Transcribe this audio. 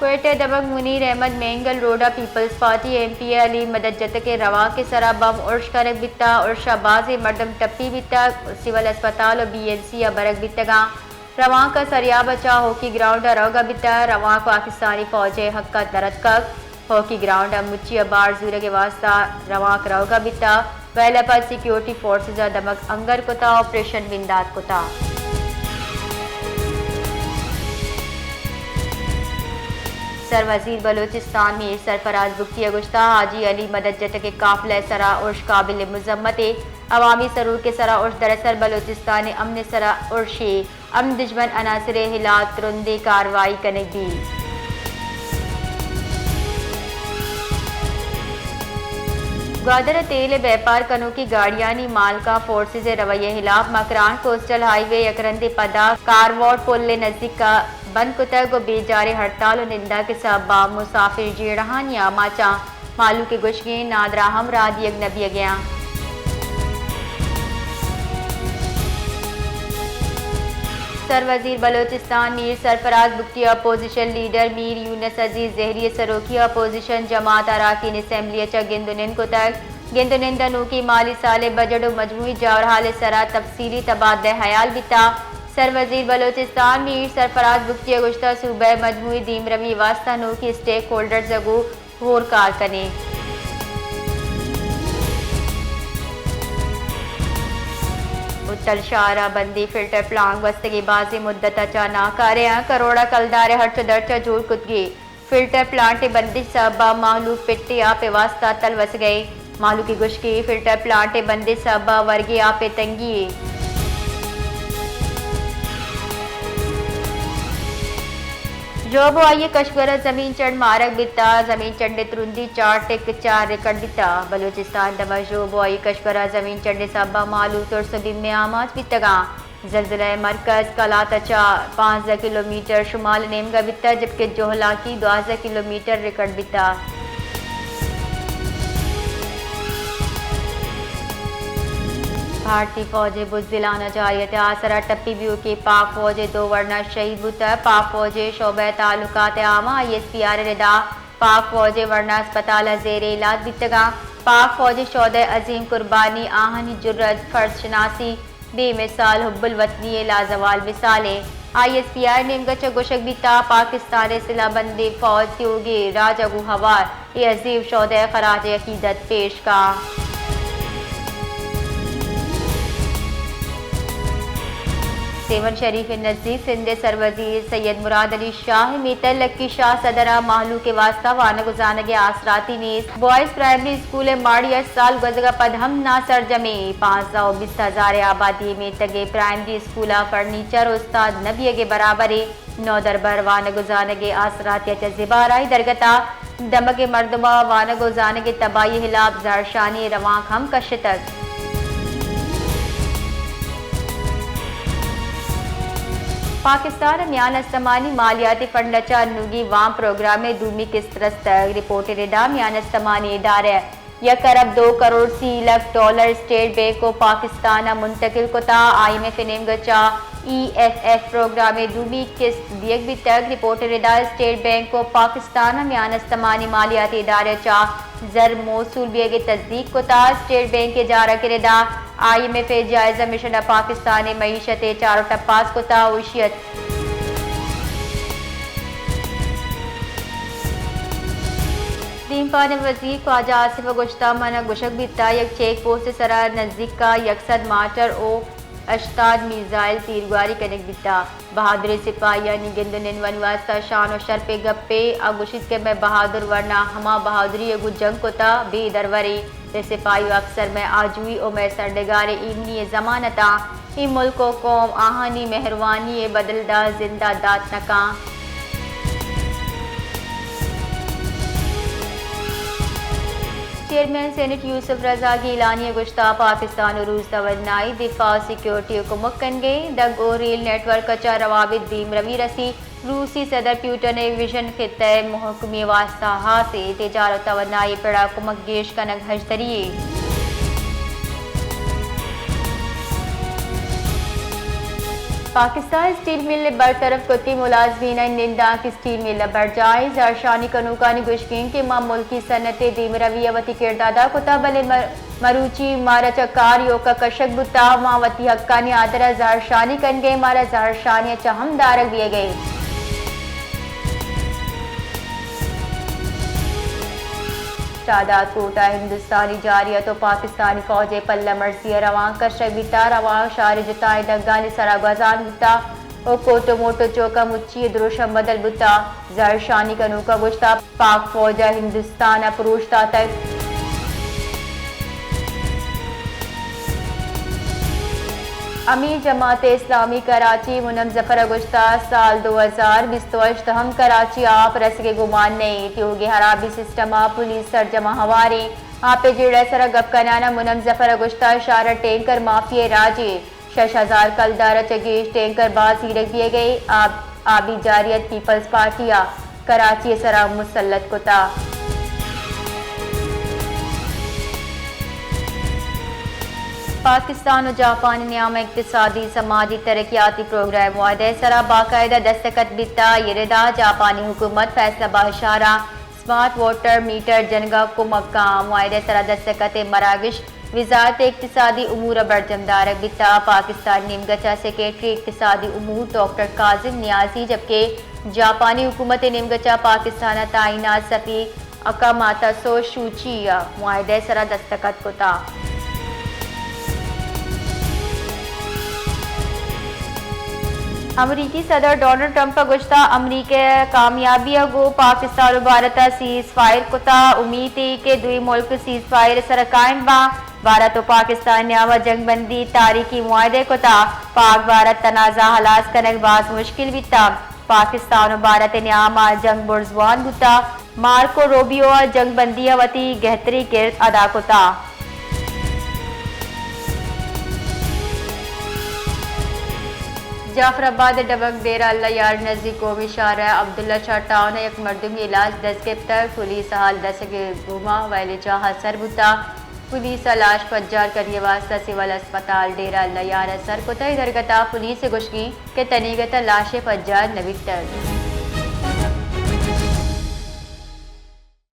कोयटे दबंग मुनीर अहमद मेंगल रोडा peoples party MP Ali मदद जत के रवा के सरा बम उर्श करक बिता और शहबाज मर्दम टप्पी बिता सिविल अस्पताल और BNC या बरक बितगा रवा का सरिया बचा हॉकी ग्राउंड रोगा बिता रवा पाकिस्तानी फौजे हक्का दरदकक हॉकी ग्राउंड मुच्ची बार जूर के वास्ता रवा रोगा बिता पहले पर सिक्योरिटी फोर्सेज दमक अंगर कोता ऑपरेशन विंदात कोता सर वजीर बलोचिस्तान में सरफराज बुख्ती गुश्ता हाजी अली मदद जत के काफिले सरा उर्श काबिल मजम्मत अवामी सरूर के सरा उर्श दरअसल बलोचिस्तान अमन सरा उर्शी अमन दुश्मन अनासर हिलात तुरंदे कार्रवाई करने दी ग्वादर तेल व्यापार कनों की गाड़ियानी माल का फोर्सेज रवैये खिलाफ मकरान कोस्टल हाईवे यकरंदे पदा कारवाड़ पुल नजदीक का बंद कुतग बेजारे हड़ताल और निंदा के सबा मुसाफिर जेड़हानिया माचा मालू के गुशगे नादरा हम रादियग नबी गया सर वजीर बलोचिस्तान मीर सरफराज बुख्ती अपोजिशन लीडर मीर यूनस अजीज जहरी सरोकी अपोजिशन जमात अराकीन असम्बली च गिंदुनिन को तक गिंदुनिंदनू की माली साल बजट और मजमूई जावरहाल सरा तफसीली तबादला हयाल बिता सर वजीर बलोचिस्तान मीर सरफराज बुख्ती गुश्ता सूबे मजमूई दीम रवी वास्ता नो की स्टेक होल्डर जगू होर कार कने उत्तर शाहरा बंदी फिल्टर प्लांग वस्तगी बाजी मुद्दत अचा नाकारे करोड़ा कलदारे हर्च दर्चा जोड़ कुदगी फिल्टर प्लांट बंदिश सबा मालू पिट्टी आपे वास्ता तल वस गए मालू की गुश्की फिल्टर प्लांट बंदिश सबा वर्गी आपे तंगी जो वो आइए कशगरा जमीन चढ़ मारक बिता जमीन चढ़ने तुरुंदी 4 टिक 4 रिकॉर्ड बिता बलूचिस्तान दमा जो वो आइए कशगरा जमीन चढ़ने सबा मालू तौर से में आमाज बितगा जल्जला मरकज कलातचा 5 किलोमीटर शुमाल नेमगा बिता जबकि जोहला की 12 किलोमीटर रिकॉर्ड बिता भारतीय फौजे बुज़दिलाना जारियत आसरा टप्पी व्यू के पाक फौजे 2 वरना शहीद बुता पाक फौजे शोबे ताल्लुकात आमा ISPR रिदा पाक फौजे वरना अस्पताल जेर इलाज बितगा पाक फौजे शौदे अजीम कुर्बानी आहनी जुर्रत फर्ज शनासी बेमिसाल हुब्बुल वतनी लाजवाल मिसाले ISPR नेमगच गुशक बिता पाकिस्तान सिला बंदी फौज त्योगे राजगु हवार ये अजीब शौदे खराज अकीदत पेश का सेवन शरीफ नज़दीक सिंध सरवजीर सैयद मुराद अली शाह मीतर लक्की शाह सदरा माहलू के वास्ता वान गुजानगे आसराती नीस बॉयज प्राइमरी स्कूल माड़ी 8 साल गजगा पद हम ना सरजमे 520,000 आबादी में तगे प्राइमरी स्कूल फर्नीचर उस्ताद नबी के बराबर 9 दरबर वान गुजानगे आसराती जिबाराई दरगता दमगे मर्दमा वान गुजानगे तबाही हिलाब जारशानी रवाक हम कशतक पाकिस्तान म्यान अस्तमानी मालियाती फंडचा नुगी वाम प्रोग्राम में दूमी किस्त रिपोर्ट रिदा म्यान अस्तमानी इदारे 1 अरब 2 crore 80 lakh dollar state bank को पाकिस्तान मुंतकिल कोता IMF नेमगचा EFF प्रोग्राम में दूमी किस्त दियक भी तक रिपोर्ट रिदा स्टेट बैंक को पाकिस्तान म्यान अस्तमानी मालियाती इदारे चा जर मौसूल भी तस्दीक कोता स्टेट बैंक के जारा के रिदा IMF जायजा मिशन पाकिस्तान मईशत 4 टप्पास कोता उशियत दीमपान वजीर ख्वाजा आसिफ गुश्ता मना गुशक बिता यक चेक पोस्ट सरा नजदीक का यकसद माटर ओ अश्ताद मिसाइल तीरगारी कनेक बिता बहादुर सिपाही यानी गिंदन वनवास्ता शान और शर पे गप्पे अगुशित के मैं बहादुर वरना हमा बहादुरी अगु जंग कोता बेदरवरी रे सिपाही अक्सर में आजुई ओ मैं सरडगारे इमनी जमानता ई मुल्क कौम आहानी मेहरबानी बदलदा जिंदा दात नका चेयरमैन सेनेट यूसुफ रजा गीलानी गुश्ता पाकिस्तान उरूज तवन्नाई दिफा सिक्योरिटी को मुक्कन गई दग और रेल नेटवर्क कचा रवाबित दीम रवी रसी रूसी सदर प्यूटन ने विजन खिते महकमी वास्ता हासे तेजार तवन्नाई पड़ा कुमक गेश कनक हजतरिए पाकिस्तान स्टील मिल बरतरफ कोती मुलाजमीन निंदा की स्टील मिल बढ़ जाए जरशानी कनूकानी गुशकीन के मां मुल्की सनत दीम रवियवती किरदादा कुता बले मरूची मारा चकार योका कशक बुता मावती हक्कानी आदरा जहरशानी कन गए मारा जहरशानी चहम दारक दिए गए। शादात कोटा हिंदुस्तानी जारिया तो पाकिस्तानी फौजे पल्ला मर्सी रवां कशक बिता रवां शार जुताए दगानी सरा गजान बुता ओ कोटो मोटो चौका मुच्ची द्रोशम बदल बुता जरशानी कनूका गुश्ता पाक फौजा हिंदुस्तान अपरूशता तक अमीर जमात इस्लामी कराची मुनम जफर गुश्ता साल 2022 हम कराची आप रस के गुमान नहीं त्योगे हराबी सिस्टम पुलिस सरजमा हवारी आपे जेड़ा सरा गप कनाना मुनम जफर गुश्ता शारा टैंकर माफिया राजे 6000 कलदार चगेश टैंकर बाजी रख दिए गए। आबी जारियत पीपल्स पार्टिया कराची सरा मुसल्लत कुता। पाकिस्तान और जापान नियाम इक्तिसादी समाजी तरक्याती प्रोग्राम मुआहदे सरा बाकायदा दस्तखत बिता यदा जापानी हुकूमत फैसला बाशारा स्मार्ट वाटर मीटर जनगा को मक्का मुआहदे सरा दस्तखत मरागिश वजारत इक्तिसादी उमूर बरजमदार बिता पाकिस्तान निमगचा सेक्रेटरी इक्तिसादी उमूर डॉक्टर काजिम नियाजी जबकि जापानी हुकूमत निमगचा पाकिस्तान ताइनात सफी अकामाता सो शूचिया मुआहदे सरा दस्तखत कोता। अमरीकी सदर डोनाल्ड ट्रंप गुश्ता अमरीका कामयाबी गो पाकिस्तान और भारत सीज फायर कुता उम्मीद है कि दुई मुल्क सीज फायर सर कायम बा भारत और पाकिस्तान न्यावा जंगबंदी तारीखी मुआहदे कुता पाक भारत तनाजा हलास कनक बास मुश्किल बिता पाकिस्तान और भारत न्यामा जंग बुर्जवान गुता मार्को रोबियो जंगबंदी वती गहतरी किरद अदा कुता। जाफराबाद डबक देर अल्लाह यार नजदीक कौमी शारा अब्दुल्ला शाह टाउन एक मर्दुम इलाज दस के तक पुलिस हाल दस के घुमा वाले जहाँ सरबुता पुलिस लाश पज्जार करिए वास्ता सिविल अस्पताल डेरा अल्लाह यार सर को तय दरगता पुलिस गुशगी के तनीगता लाशे पज्जार नवितर।